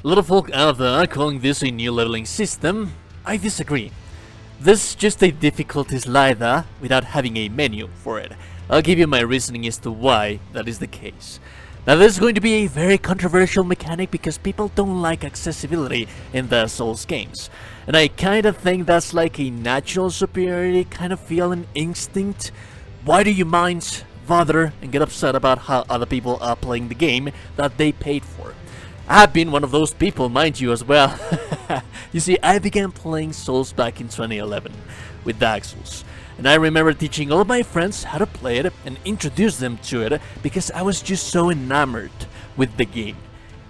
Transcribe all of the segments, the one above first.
A lot of folk out there are calling this a new leveling system. I disagree. This is just a difficulty slider without having a menu for it. I'll give you my reasoning as to why that is the case. Now this is going to be a very controversial mechanic because people don't like accessibility in the Souls games. And I kinda think that's like a natural superiority kind of feel and instinct. Why do you mind bother and get upset about how other people are playing the game that they paid for? I've been one of those people, mind you, as well. You see, I began playing Souls back in 2011 with Dark Souls. And I remember teaching all my friends how to play it and introduce them to it because I was just so enamored with the game.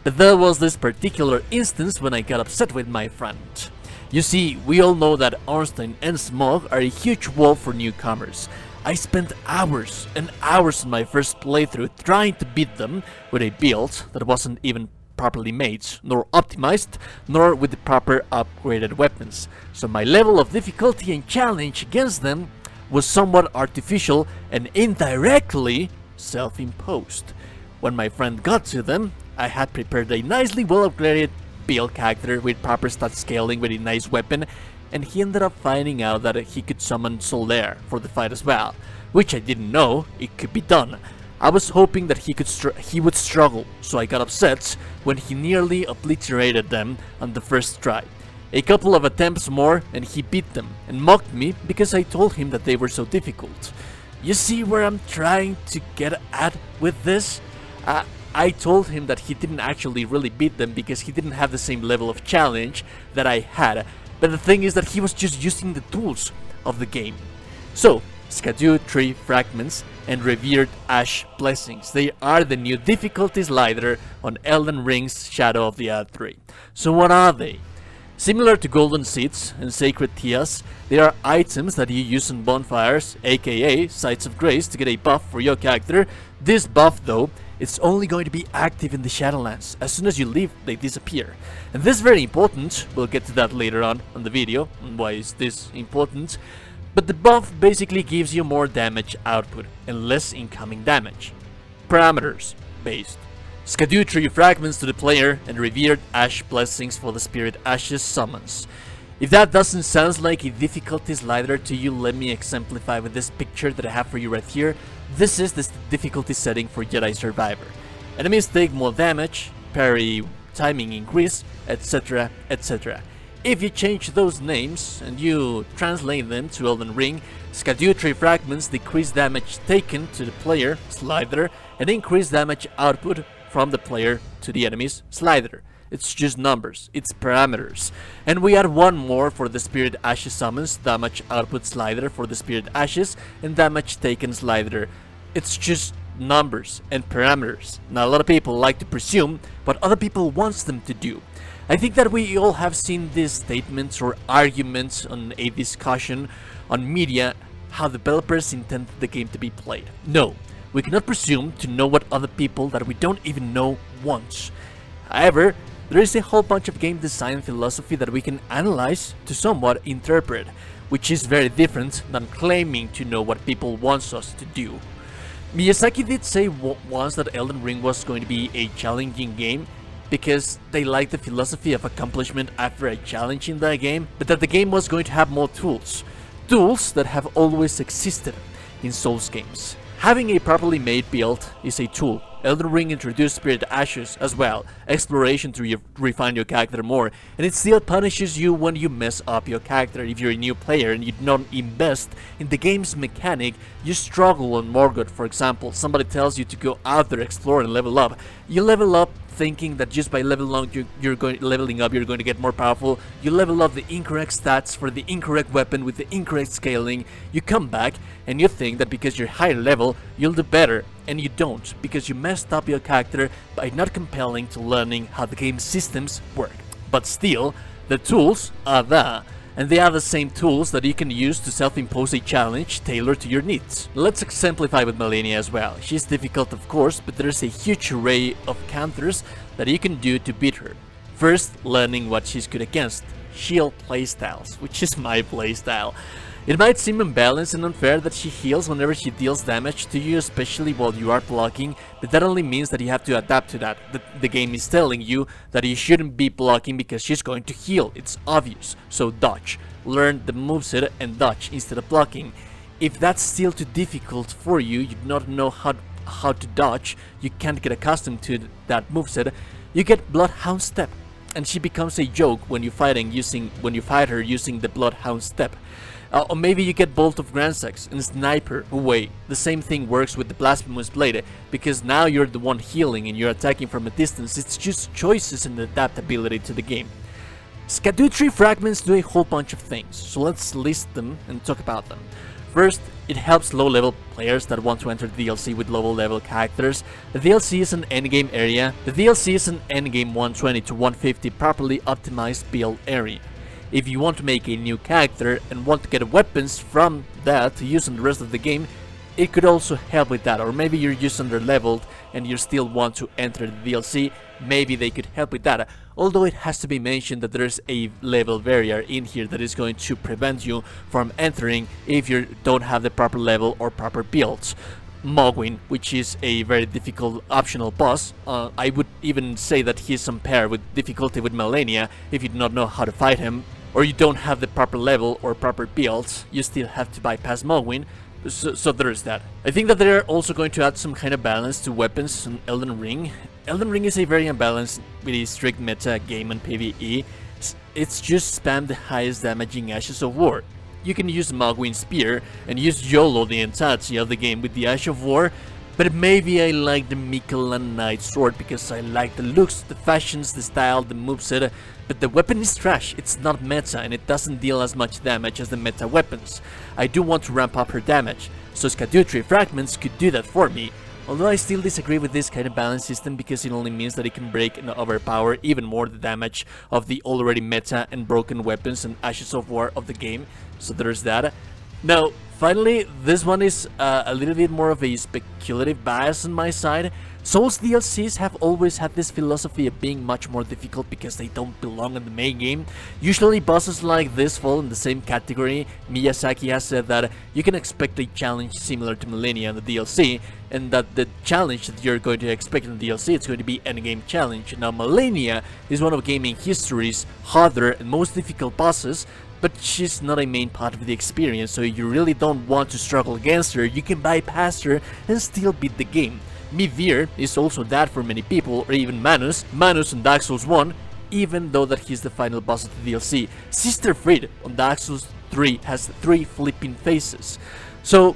But there was this particular instance when I got upset with my friend. You see, we all know that Ornstein and Smog are a huge wall for newcomers. I spent hours and hours in my first playthrough trying to beat them with a build that wasn't even properly made, nor optimized, nor with the proper upgraded weapons. So my level of difficulty and challenge against them was somewhat artificial and indirectly self-imposed. When my friend got to them, I had prepared a nicely well-upgraded build character with proper stat scaling with a nice weapon, and he ended up finding out that he could summon Solaire for the fight as well, which I didn't know it could be done. I was hoping that he would struggle, so I got upset when he nearly obliterated them on the first try. A couple of attempts more and he beat them and mocked me because I told him that they were so difficult. You see where I'm trying to get at with this? I told him that he didn't actually really beat them because he didn't have the same level of challenge that I had. But the thing is that he was just using the tools of the game. So, Erdtree fragments and revered ash blessings. They are the new difficulty slider on Elden Ring's Shadow of the Erdtree. So what are they? Similar to golden seeds and sacred tias, they are items that you use on bonfires, aka sites of grace, to get a buff for your character. This buff though, it's only going to be active in the Shadowlands. As soon as you leave, they disappear. And this is very important. We'll get to that later on the video, and why is this important. But the buff basically gives you more damage output and less incoming damage. Parameters based. Erdtree fragments to the player and revered ash blessings for the spirit ashes summons. If that doesn't sound like a difficulty slider to you, let me exemplify with this picture that I have for you right here. This is the difficulty setting for Jedi Survivor. Enemies take more damage, parry timing increase, etc, etc. If you change those names and you translate them to Elden Ring, Erdtree fragments decrease damage taken to the player, slider, and increase damage output from the player to the enemy's slider. It's just numbers, it's parameters. And we add one more for the Spirit Ashes summons, damage output slider for the Spirit Ashes, and damage taken slider. It's just numbers and parameters. Now a lot of people like to presume what other people wants them to do. I think that we all have seen these statements or arguments on a discussion on media how developers intend the game to be played. No, we cannot presume to know what other people that we don't even know want. However, there is a whole bunch of game design philosophy that we can analyze to somewhat interpret, which is very different than claiming to know what people want us to do. Miyazaki did say once that Elden Ring was going to be a challenging game because they liked the philosophy of accomplishment after a challenge in the game, but that the game was going to have more tools. Tools that have always existed in Souls games. Having a properly made build is a tool. Elden Ring introduced Spirit Ashes as well, exploration to refine your character more, and it still punishes you when you mess up your character. If you're a new player and you don't invest in the game's mechanic, you struggle on Morgoth, for example. Somebody tells you to go out there, explore and level up. You level up thinking that just by leveling up you're going to get more powerful. You level up the incorrect stats for the incorrect weapon with the incorrect scaling. You come back and you think that because you're higher level you'll do better, and you don't, because you messed up your character by not compelling to learning how the game systems work. But still, the tools are there, and they are the same tools that you can use to self-impose a challenge tailored to your needs. Let's exemplify with Malenia as well. She's difficult of course, but there's a huge array of counters that you can do to beat her. First, learning what she's good against. Shield playstyles, which is my playstyle. It might seem imbalanced and unfair that she heals whenever she deals damage to you, especially while you are blocking, but that only means that you have to adapt to that. The game is telling you that you shouldn't be blocking because she's going to heal, it's obvious. So dodge, learn the moveset and dodge instead of blocking. If that's still too difficult for you, you do not know how to dodge, you can't get accustomed to that moveset, you get Bloodhound Step, and she becomes a joke when you fight her using the Bloodhound Step. Or maybe you get Bolt of Grandsex and Sniper away. The same thing works with the Blasphemous Blade, because now you're the one healing and you're attacking from a distance. It's just choices and adaptability to the game. Erdtree fragments do a whole bunch of things, so let's list them and talk about them. First, it helps low-level players that want to enter the DLC with low-level characters. The DLC is an endgame area. The DLC is an endgame 120 to 150 properly optimized build area. If you want to make a new character and want to get weapons from that to use in the rest of the game, it could also help with that. Or maybe you're just under-leveled and you still want to enter the DLC, maybe they could help with that. Although it has to be mentioned that there's a level barrier in here that is going to prevent you from entering if you don't have the proper level or proper builds. Mogwin, which is a very difficult optional boss. I would even say that he's on par with difficulty with Malenia if you do not know how to fight him, or you don't have the proper level or proper builds, you still have to bypass Mogwin. So there's that. I think that they're also going to add some kind of balance to weapons in Elden Ring. Elden Ring is a very unbalanced, really strict meta game on PvE. It's just spam the highest damaging Ashes of War. You can use Mogwin Spear and use YOLO the entirety of the game with the Ash of War, but maybe I like the Mikola Knight Sword because I like the looks, the fashions, the style, the moveset, but the weapon is trash, it's not meta and it doesn't deal as much damage as the meta weapons. I do want to ramp up her damage, so Erdtree fragments could do that for me. Although I still disagree with this kind of balance system because it only means that it can break and overpower even more the damage of the already meta and broken weapons and Ashes of War of the game, so there's that. Now, finally, this one is a little bit more of a speculative bias on my side. Souls DLCs have always had this philosophy of being much more difficult because they don't belong in the main game. Usually bosses like this fall in the same category. Miyazaki has said that you can expect a challenge similar to Millennia in the DLC, and that the challenge that you're going to expect in the DLC is going to be endgame challenge. Now, Millennia is one of gaming history's harder and most difficult bosses, but she's not a main part of the experience, so if you really don't want to struggle against her, you can bypass her and still beat the game. Mivir is also that for many people, or even Manus on Dark Souls 1, even though that he's the final boss of the DLC. Sister Fried on Dark Souls 3 has 3 flipping faces, so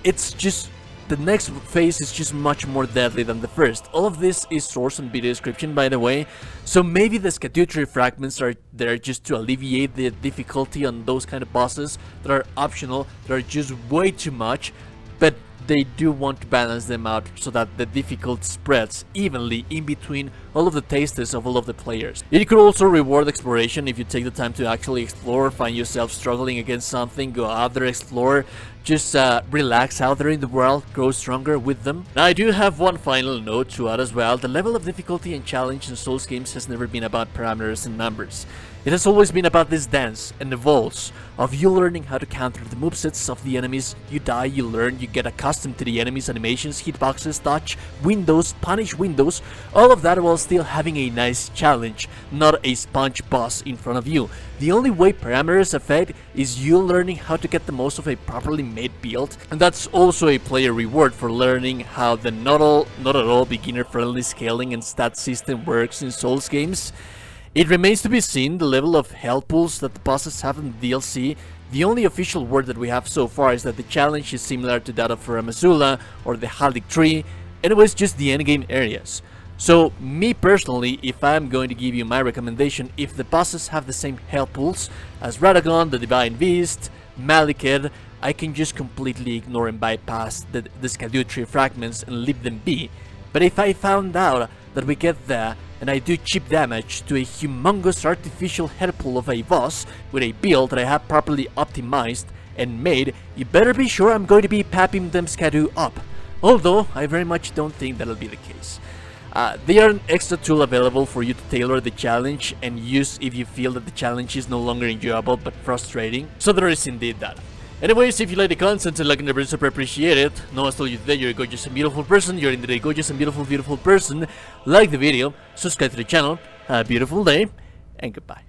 it's just, the next phase is just much more deadly than the first. All of this is sourced in video description, by the way, so maybe the Erdtree fragments are there just to alleviate the difficulty on those kind of bosses that are optional, that are just way too much, but they do want to balance them out so that the difficulty spreads evenly in between all of the tastes of all of the players. It could also reward exploration if you take the time to actually explore, find yourself struggling against something, go out there, explore, just relax out there in the world, grow stronger with them. Now, I do have one final note to add as well. The level of difficulty and challenge in Souls games has never been about parameters and numbers. It has always been about this dance and the waltz of you learning how to counter the movesets of the enemies. You die, you learn, you get accustomed to the enemies' animations, hitboxes, dodge, windows, punish windows, all of that while still having a nice challenge, not a sponge boss in front of you. The only way parameters affect is you learning how to get the most of a properly made build, and that's also a player reward for learning how the not at all beginner-friendly scaling and stat system works in Souls games. It remains to be seen the level of health pools that the bosses have in the DLC. The only official word that we have so far is that the challenge is similar to that of Ramazula or the Erdtree, and it was just the endgame areas. So, me personally, if I'm going to give you my recommendation, if the bosses have the same health pools as Radagon, the Divine Beast, Malekith, I can just completely ignore and bypass the Erdtree fragments and leave them be. But if I found out that we get there and I do cheap damage to a humongous artificial health pool of a boss with a build that I have properly optimized and made, you better be sure I'm going to be papping them Skadu up. Although, I very much don't think that'll be the case. They are an extra tool available for you to tailor the challenge and use if you feel that the challenge is no longer enjoyable but frustrating. So there is indeed that. Anyways, if you like the content and like it, I super appreciate it. No one's told you today you're a gorgeous and beautiful person. You're indeed a gorgeous and beautiful person. Like the video, subscribe to the channel. Have a beautiful day, and goodbye.